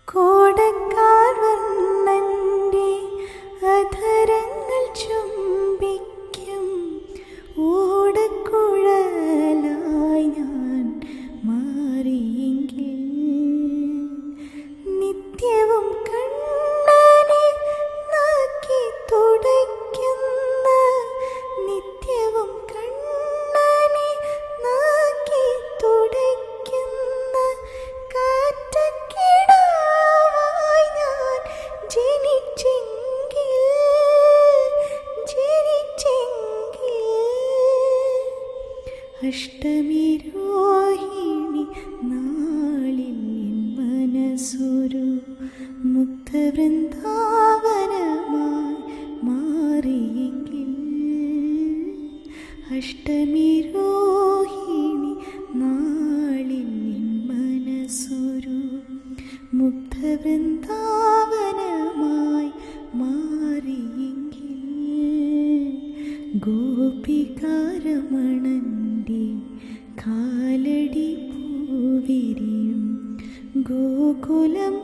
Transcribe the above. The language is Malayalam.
കോടക്കാർവർണ്ണന്റെ അധരങ്ങൾ ചുംബിക്കും ഓടക്കുഴലായി ഞാൻ മാറിയെങ്കിൽ നിത്യവും കണ്ണനെ നാക്കി തുടയ്ക്കുന്ന നിത്യവും കണ്ണനെ നാക്കി തുടയ്ക്കുന്ന കാറ്റക്കിടാവായി ഞാൻ ജനിച്ചെങ്കിൽ അഷ്ടമി രോഹിണി നാളിൽ എൻ മനസ്സൊരു മുക്തവൃന്ദാവനമായി മാറിയെങ്കിൽ അഷ്ടമി രോഹിണി നാളിൽ എൻ മനസ്സൊരു മുക്തവൃന്ദാവനമായി മാറിയെങ്കിൽ ഗോപികാരമണന്റെ കാലടി പൂവിരിയും ഗോകുലം